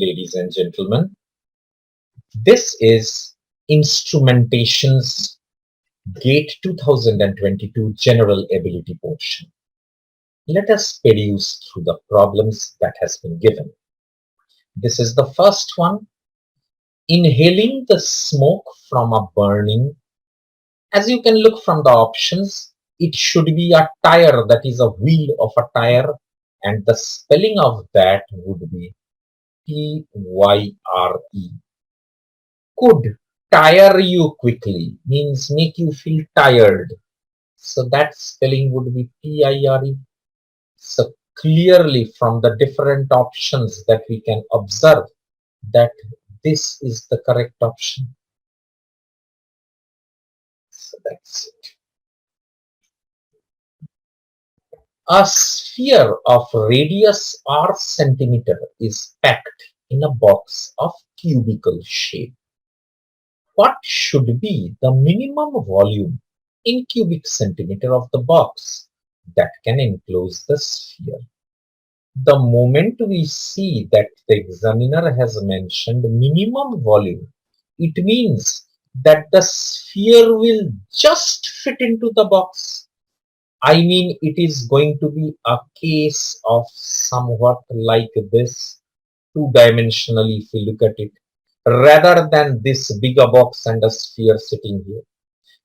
ladies and gentlemen. This is Instrumentation's GATE 2022 General Ability portion. Let us peruse through the problems that has been given. This is the first one. Inhaling the smoke from a burning. As you can look from the options, it should be a tire, that is a wheel of a tire, and the spelling of that would be T-Y-R-E. Could tire you quickly means make you feel tired. So that spelling would be T-I-R-E. So clearly from the different options that we can observe that this is the correct option. So that's it. A sphere of radius r centimeter is packed in a box of cubical shape. What should be the minimum volume in cubic centimeter of the box that can enclose the sphere? The moment we see that the examiner has mentioned minimum volume, it means that the sphere will just fit into the box. I mean, it is going to be a case of somewhat like this, two-dimensionally if we look at it, rather than this bigger box and a sphere sitting here,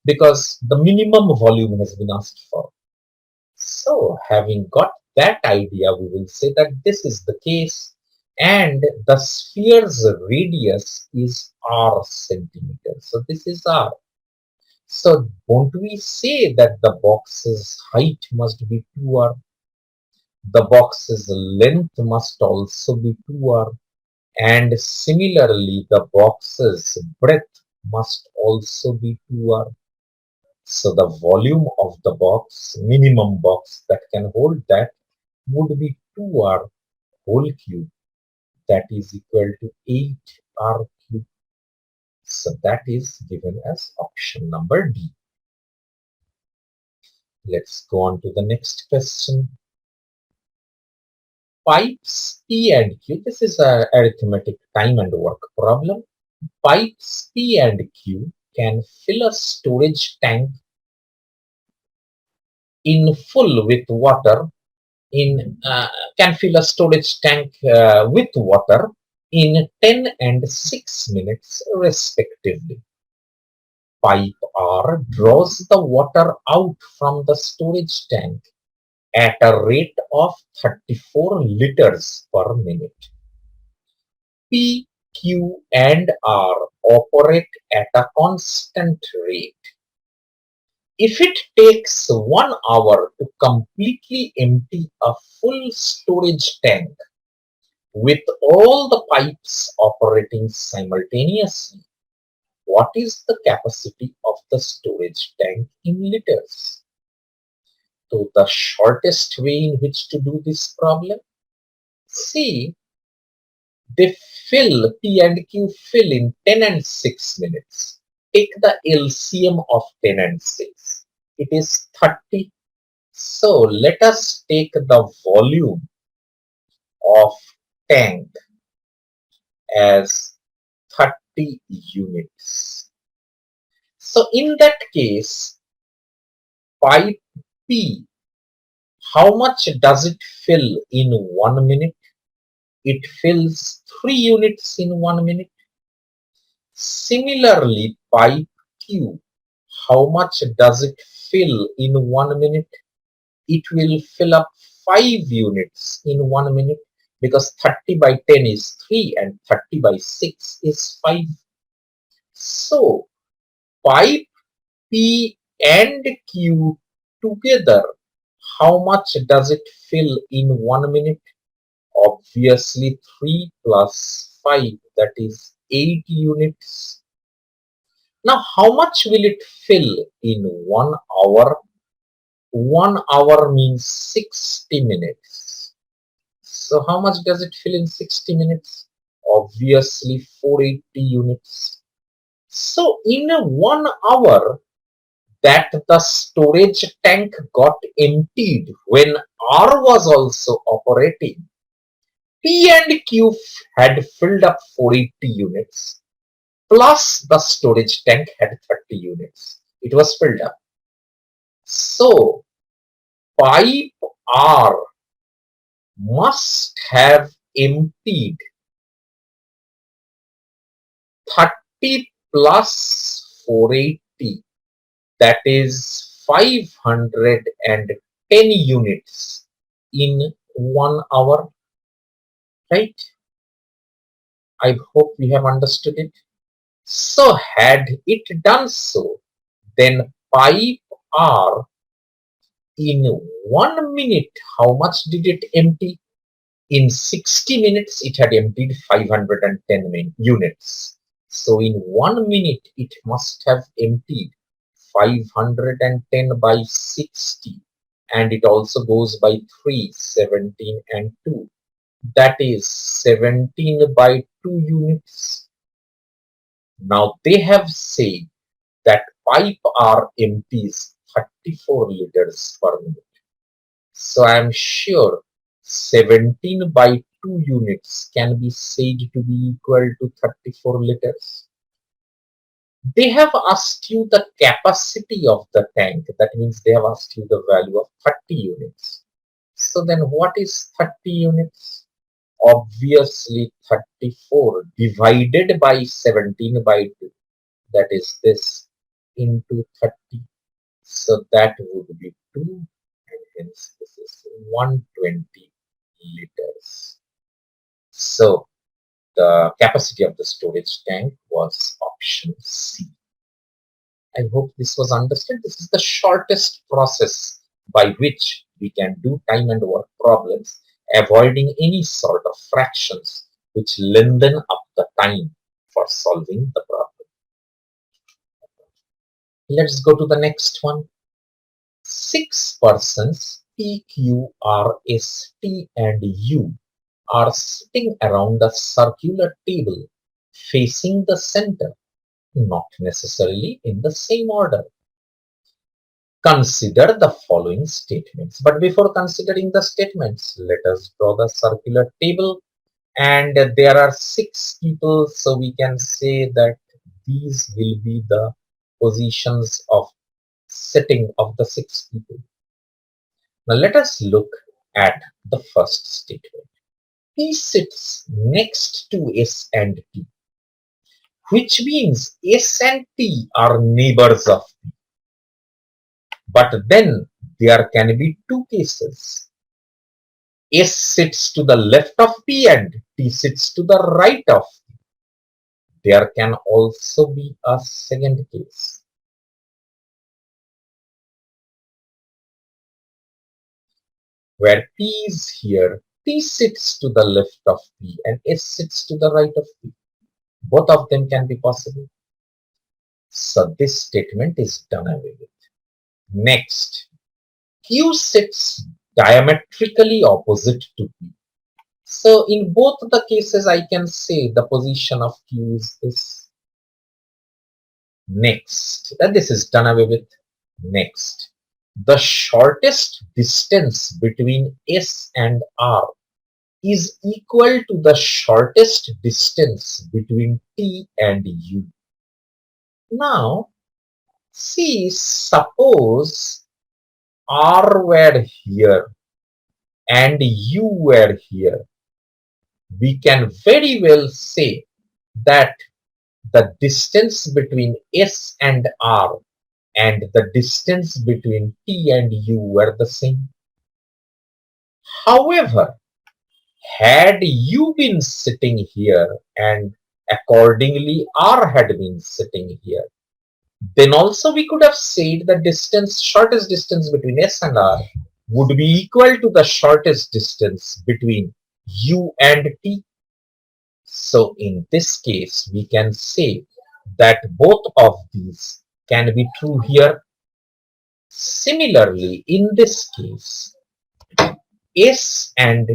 because the minimum volume has been asked for. So having got that idea, we will say that this is the case, and the sphere's radius is r centimeter. So this is r. So won't we say that the box's height must be 2r? The box's length must also be 2r. And similarly, the box's breadth must also be 2r. So the volume of the box, minimum box that can hold that, would be 2r whole cube. That is equal to 8r cube. So that is given as option number D. Let's go on to the next question. Pipes P and Q. This is an arithmetic time and work problem. Pipes P and Q can fill a storage tank in full with water can fill a storage tank with water in 10 and 6 minutes respectively. Pipe R draws the water out from the storage tank at a rate of 34 liters per minute. P, Q and R operate at a constant rate. If it takes 1 hour to completely empty a full storage tank with all the pipes operating simultaneously, what is the capacity of the storage tank in liters? So the shortest way in which to do this problem, see, they fill, P and Q fill in 10 and 6 minutes. Take the LCM of 10 and 6. It is 30. So let us take the volume of tank as 30 units. So in that case, pipe P, how much does it fill in 1 minute? It fills 3 units in 1 minute. Similarly, pipe Q, how much does it fill in 1 minute? It will fill up 5 units in 1 minute, because 30 by 10 is 3 and 30 by 6 is 5. So pipe P and Q together, how much does it fill in 1 minute? Obviously 3 plus 5, that is 8 units. Now how much will it fill in 1 hour? 1 hour means 60 minutes. So how much does it fill in 60 minutes? Obviously 480 units. So in 1 hour that the storage tank got emptied when R was also operating, P and Q had filled up 480 units, plus the storage tank had 30 units. It was filled up. So pipe R must have emptied 30 plus 480, that is 510 units in 1 hour, right? I hope we have understood it. So had it done so, then pipe R in 1 minute, how much did it empty? In 60 minutes, it had emptied 510 units. So in 1 minute, it must have emptied 510 by 60. And it also goes by 3, 17 and 2. That is 17 by 2 units. Now they have said that pipe R empties 34 liters per minute. So I am sure 17 by 2 units can be said to be equal to 34 liters. They have asked you the capacity of the tank. That means they have asked you the value of 30 units. So then what is 30 units? Obviously 34 divided by 17 by 2. That is this into 30. So that would be 2, and hence this is 120 liters. So the capacity of the storage tank was option C. I hope this was understood. This is the shortest process by which we can do time and work problems, avoiding any sort of fractions which lengthen up the time for solving the problem. Let's go to the next one. 6 persons P, Q, R, S, T and U are sitting around a circular table facing the center, not necessarily in the same order. Consider the following statements. But before considering the statements, let us draw the circular table. And there are 6 people, so we can say that these will be the positions of sitting of the 6 people. Now let us look at the first statement. P sits next to S and T, which means S and T are neighbors of P. But then there can be 2 cases. S sits to the left of P and T sits to the right of P. There can also be a second case, where P is here, T sits to the left of P and S sits to the right of P. Both of them can be possible. So this statement is done away with. Next, Q sits diametrically opposite to P. So in both the cases, I can say the position of Q is this. Next, and this is done away with. Next, the shortest distance between S and R is equal to the shortest distance between T and U. Now, see, suppose R were here and U were here. We can very well say that the distance between S and R and the distance between T and U were the same. However, had U been sitting here and accordingly R had been sitting here, then also we could have said the distance, shortest distance between S and R would be equal to the shortest distance between U and T. So in this case, we can say that both of these can be true here. Similarly, in this case, S and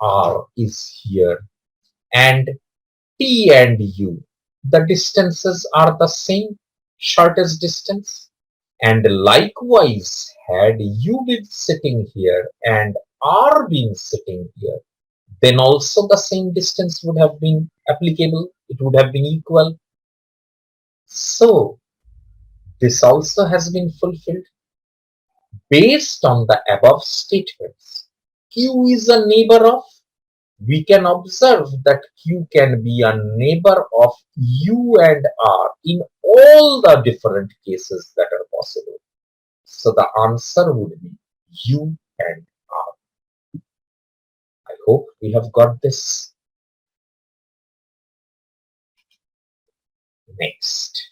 R is here and T and U, the distances are the same, shortest distance. And likewise, had U been sitting here and R been sitting here, then also the same distance would have been applicable. It would have been equal. So this also has been fulfilled. Based on the above statements, Q is a neighbor of, we can observe that Q can be a neighbor of U and R in all the different cases that are possible. So the answer would be U and R. I hope we have got this. Next.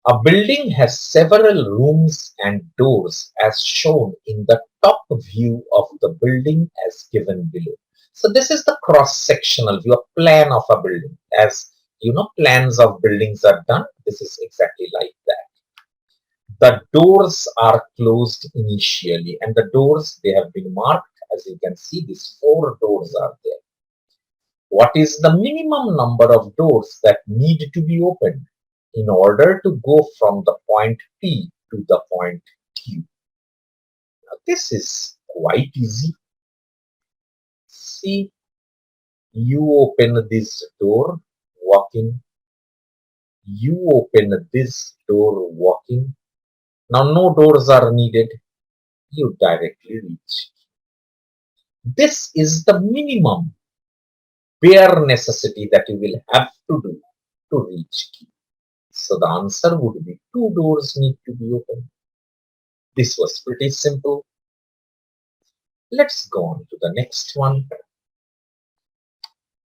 A building has several rooms and doors as shown in the top view of the building as given below. So this is the cross-sectional view, a plan of a building. As you know, plans of buildings are done. This is exactly like that. The doors are closed initially, and the doors, they have been marked. As you can see, these 4 doors are there. What is the minimum number of doors that need to be opened in order to go from the point P to the point Q? Now, this is quite easy. See, you open this door, walk in. You open this door, walk in. Now, no doors are needed. You directly reach. This is the minimum bare necessity that you will have to do to reach Q. So the answer would be 2 doors need to be opened. This was pretty simple. Let's go on to the next one.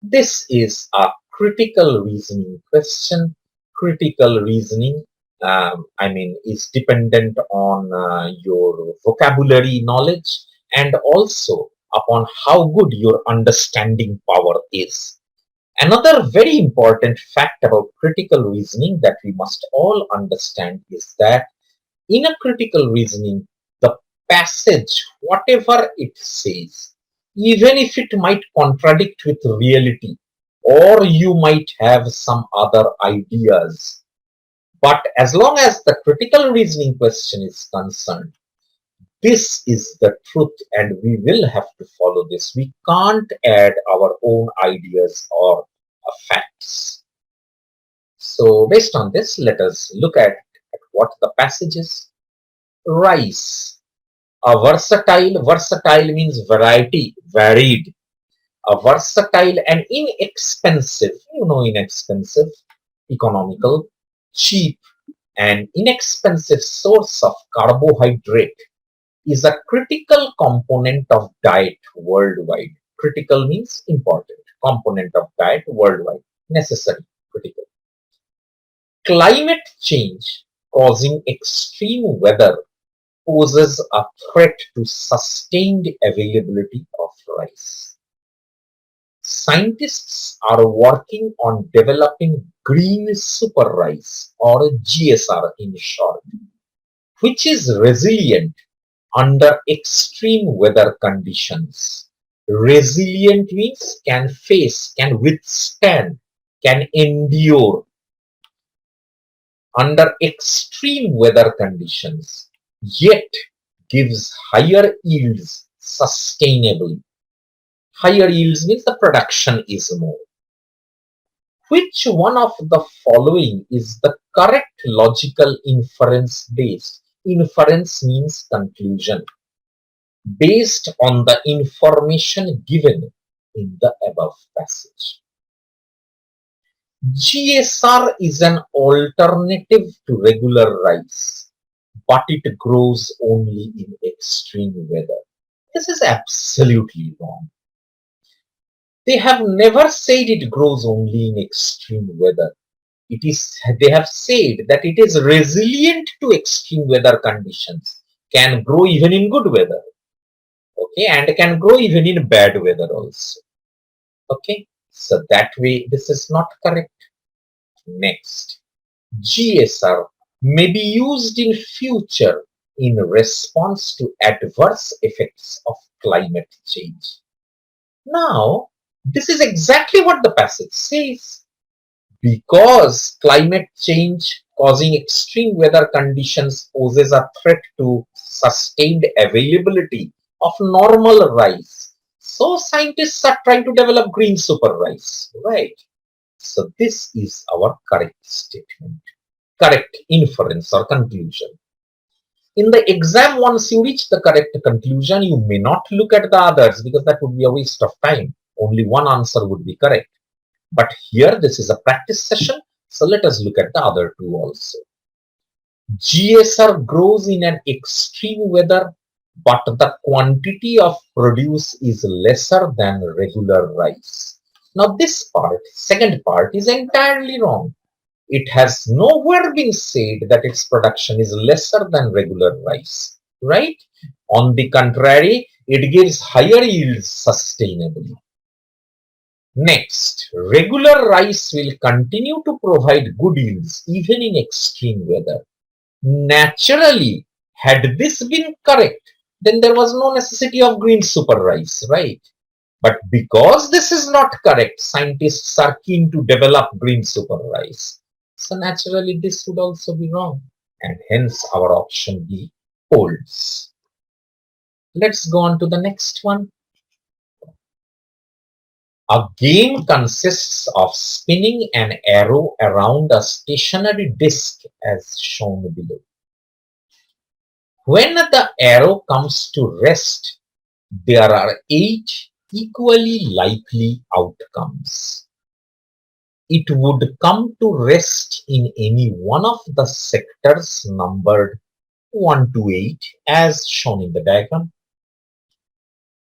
This is a critical reasoning question. Critical reasoning, is dependent on your vocabulary knowledge and also upon how good your understanding power is. Another very important fact about critical reasoning that we must all understand is that in a critical reasoning, the passage, whatever it says, even if it might contradict with reality, or you might have some other ideas, but as long as the critical reasoning question is concerned, this is the truth and we will have to follow this. We can't add our own ideas or facts. So based on this, let us look at what the passage is. Rice. Versatile means variety, varied. A versatile and inexpensive, inexpensive, economical, cheap, and inexpensive source of carbohydrate is a critical component of diet worldwide. Critical means important. Component of diet worldwide. Necessary, critical. Climate change causing extreme weather poses a threat to sustained availability of rice. Scientists are working on developing green super rice, or GSR in short, which is resilient under extreme weather conditions. Resilient means can face, can withstand, can endure under extreme weather conditions, yet gives higher yields sustainably. Higher yields means the production is more. Which one of the following is the correct logical inference based? Inference means conclusion. Based on the information given in the above passage. GSR is an alternative to regular rice, but it grows only in extreme weather. This is absolutely wrong. They have never said it grows only in extreme weather. They have said that it is resilient to extreme weather conditions, can grow even in good weather. Okay, and can grow even in bad weather also. Okay, so that way this is not correct. Next, GSR may be used in future in response to adverse effects of climate change. Now, this is exactly what the passage says. Because climate change causing extreme weather conditions poses a threat to sustained availability of normal rice. So scientists are trying to develop green super rice, right? So this is our correct statement, correct inference or conclusion. In the exam, once you reach the correct conclusion, you may not look at the others because that would be a waste of time. Only one answer would be correct. But here, this is a practice session, so let us look at the other two also. GSR grows in an extreme weather, but the quantity of produce is lesser than regular rice. Now this part, second part, is entirely wrong. It has nowhere been said that its production is lesser than regular rice, right? On the contrary, it gives higher yields sustainably. Next, regular rice will continue to provide good yields even in extreme weather. Naturally, had this been correct, then there was no necessity of green super rice, right? But because this is not correct, scientists are keen to develop green super rice. So naturally, this would also be wrong. And hence our option B holds. Let's go on to the next one. A game consists of spinning an arrow around a stationary disc as shown below. When the arrow comes to rest, there are 8 equally likely outcomes. It would come to rest in any one of the sectors numbered 1 to 8 as shown in the diagram.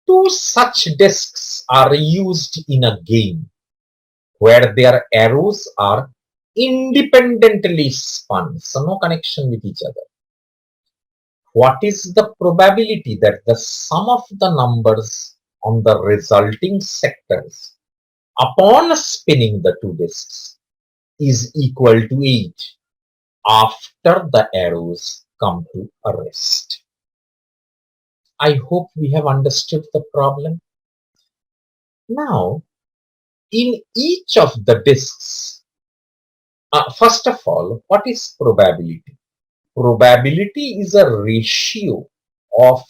2 such discs are used in a game where their arrows are independently spun, so no connection with each other. What is the probability that the sum of the numbers on the resulting sectors upon spinning the 2 discs is equal to 8 after the arrows come to a rest? I hope we have understood the problem. Now, in each of the discs, first of all, what is probability? Probability is a ratio of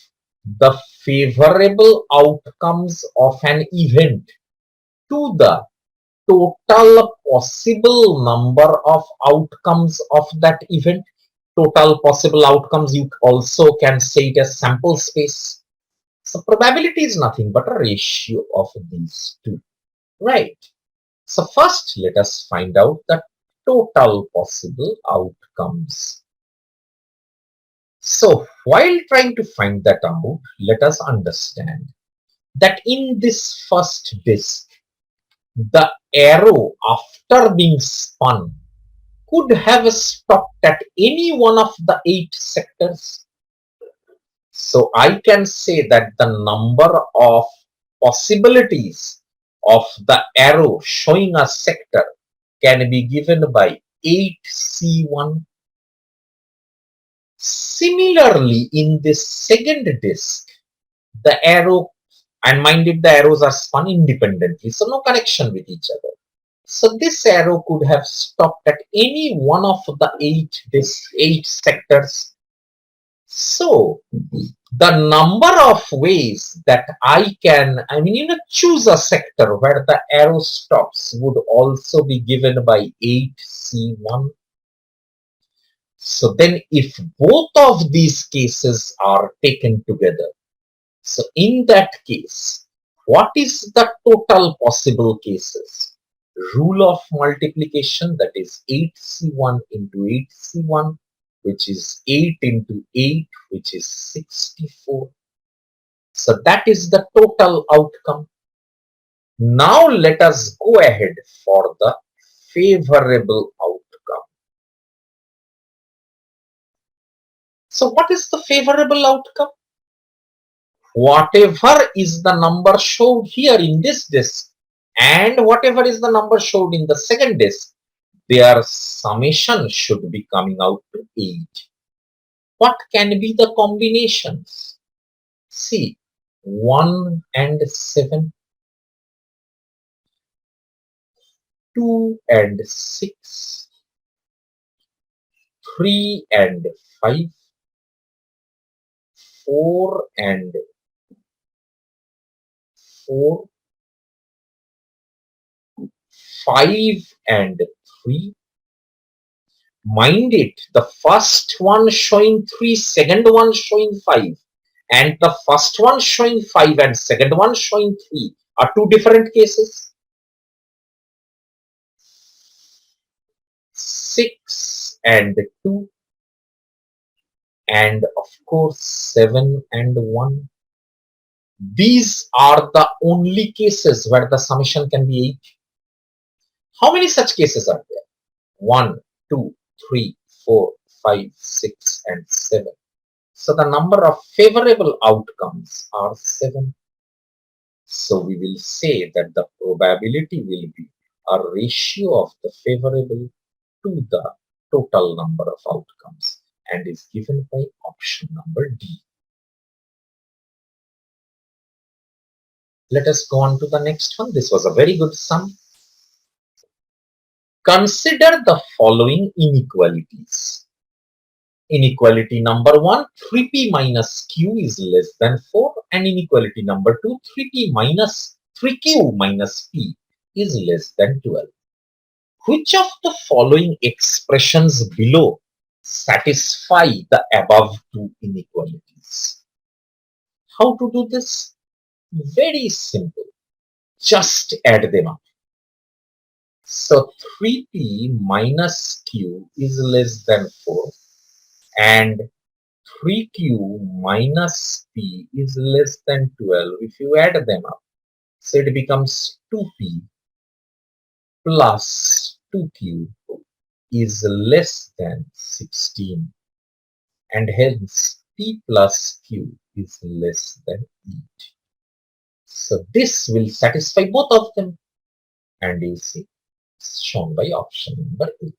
the favorable outcomes of an event to the total possible number of outcomes of that event. Total possible outcomes, you also can say it as sample space. So probability is nothing but a ratio of these two, right? So first let us find out the total possible outcomes. So while trying to find that out, let us understand that in this first disk, the arrow after being spun could have stopped at any one of the 8 sectors. So I can say that the number of possibilities of the arrow showing a sector can be given by 8C1. Similarly, in this second disk, the arrow, and mind it, the arrows are spun independently, so no connection with each other. So this arrow could have stopped at any one of the 8 sectors. So the number of ways that I can, choose a sector where the arrow stops would also be given by 8C1. So then if both of these cases are taken together, so in that case, what is the total possible cases? Rule of multiplication, that is 8C1 into 8C1, which is 8 into 8, which is 64. So that is the total outcome. Now let us go ahead for the favorable outcome. So what is the favorable outcome? Whatever is the number showed here in this disk and whatever is the number showed in the second disk, their summation should be coming out to 8. What can be the combinations? See, 1 and 7, 2 and 6, 3 and 5, 4 and 4, 5 and 3. Mind it, the first one showing 3, second one showing 5, and the first one showing 5 and second one showing 3 are two different cases. 6 and 2, and of course 7 and 1. These are the only cases where the summation can be 8. How many such cases are there? 1, 2, 3, 4, 5, 6 and 7. So the number of favorable outcomes are 7. So we will say that the probability will be a ratio of the favorable to the total number of outcomes, and is given by option number D. Let us go on to the next one. This was a very good sum. Consider the following inequalities. Inequality number 1, 3p minus q is less than 4, and inequality number 2, 3q minus p is less than 12. Which of the following expressions below satisfy the above two inequalities? How to do this? Very simple. Just add them up. So 3p minus q is less than 4, and 3q minus p is less than 12. If you add them up, so it becomes 2p plus 2q is less than 16, and hence p plus q is less than 8. So this will satisfy both of them, and you see it's shown by option number A.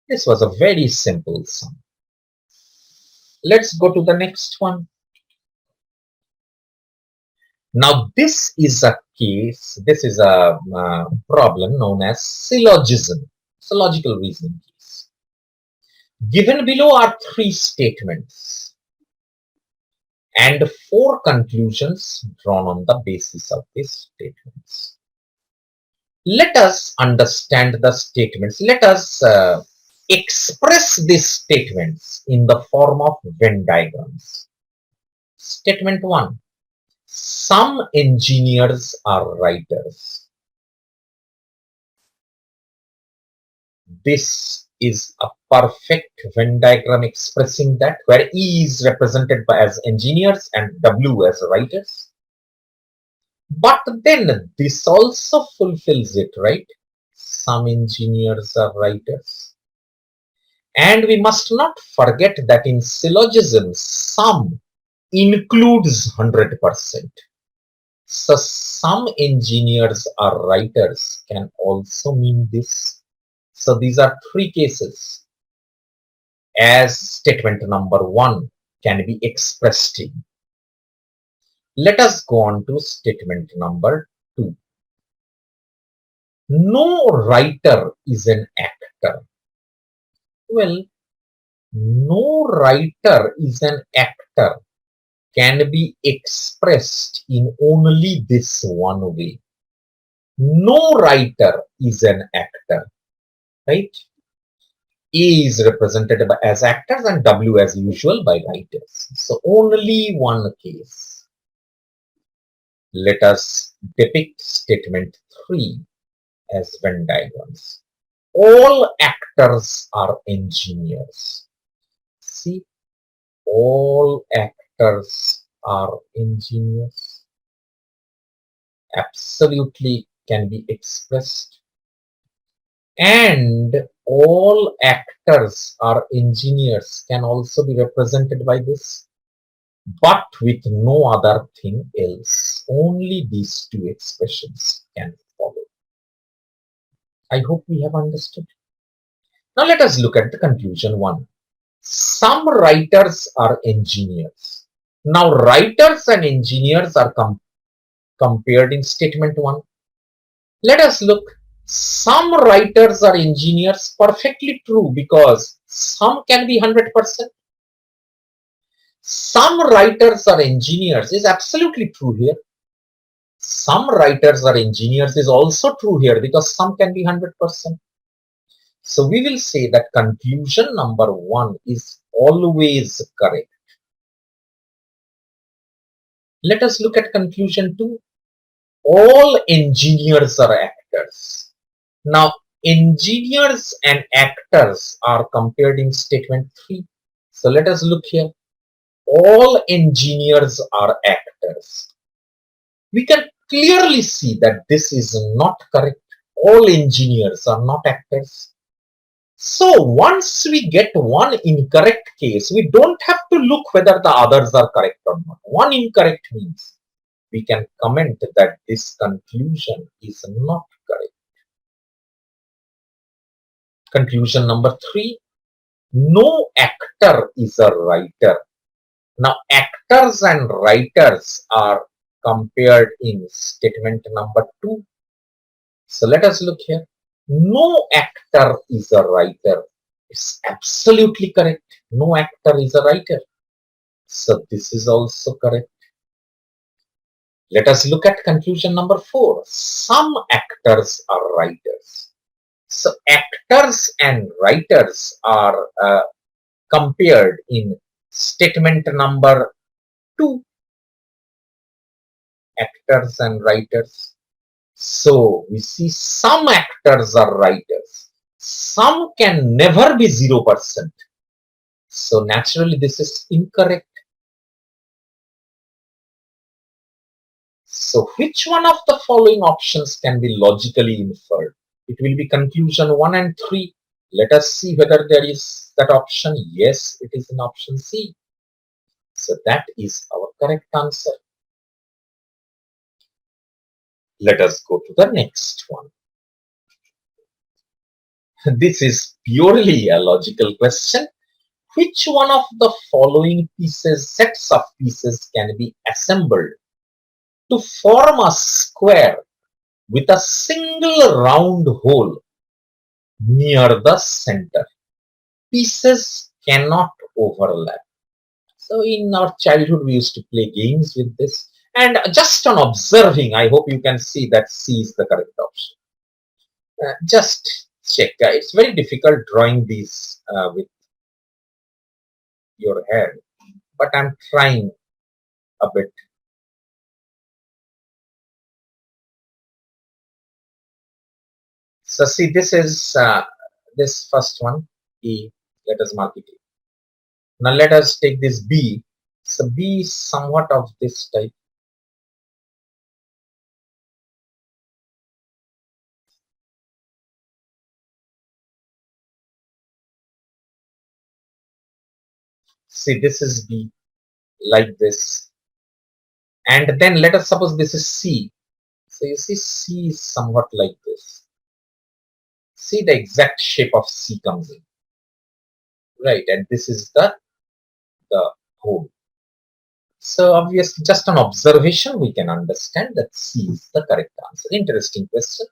This was a very simple sum. Let's go to the next one. Now this is a case, this is a problem known as syllogism. It's a logical reasoning case. Given below are 3 statements and 4 conclusions drawn on the basis of these statements. Let us understand the statements. Let us express these statements in the form of Venn diagrams. Statement 1. Some engineers are writers. This is a perfect Venn diagram expressing that, where E is represented by as engineers and W as writers. But then this also fulfills it, right? Some engineers are writers. And we must not forget that in syllogism, some includes 100%. So some engineers are writers can also mean this. So these are 3 cases as statement number 1 can be expressed in. Let us go on to statement number 2. No writer is an actor. Well, no writer is an actor can be expressed in only this one way. No writer is an actor, right? A is represented as actors and W as usual by writers. So only one case. Let us depict statement 3 as Venn diagrams. All actors are engineers. See, all actors are engineers. Absolutely can be expressed. And all actors are engineers can also be represented by this, but with no other thing else. Only these two expressions can follow. I hope we have understood. Now let us look at the conclusion 1. Some writers are engineers. Now writers and engineers are compared in statement 1. Let us look. Some writers are engineers, perfectly true, because some can be 100%. Some writers are engineers is absolutely true here. Some writers are engineers is also true here because some can be 100%. So we will say that conclusion number 1 is always correct. Let us look at conclusion 2. All engineers are actors. Now, engineers and actors are compared in statement 3. So let us look here. All engineers are actors. We can clearly see that this is not correct. All engineers are not actors. So once we get one incorrect case, we don't have to look whether the others are correct or not. One incorrect means we can comment that this conclusion is not correct. Conclusion number 3, no actor is a writer. Now, actors and writers are compared in statement number 2. So let us look here. No actor is a writer. It's absolutely correct. No actor is a writer. So this is also correct. Let us look at conclusion number 4. Some actors are writers. So actors and writers are compared in statement number 2. Actors and writers. So we see some actors are writers. Some can never be 0%. So naturally this is incorrect. So which one of the following options can be logically inferred? It will be conclusion 1 and 3. Let us see whether there is that option. Yes, it is in option C. So that is our correct answer. Let us go to the next one. This is purely a logical question. Which one of the following sets of pieces can be assembled to form a square with a single round hole near the center? Pieces cannot overlap. So in our childhood, we used to play games with this. And just on observing, I hope you can see that C is the correct option. Just check. It's very difficult drawing these with your hand, but I'm trying a bit. So see, this is this first one, E. Let us mark it E. Now let us take this B. So B is somewhat of this type. See, this is B, like this. And then let us suppose this is C. So you see C is somewhat like this. See, the exact shape of C comes in. Right, and this is the hole. So obviously, just on observation, we can understand that C is the correct answer. Interesting question.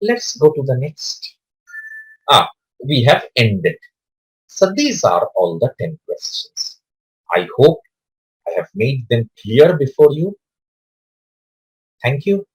Let's go to the next. We have ended. So these are all the 10 questions. I hope I have made them clear before you. Thank you.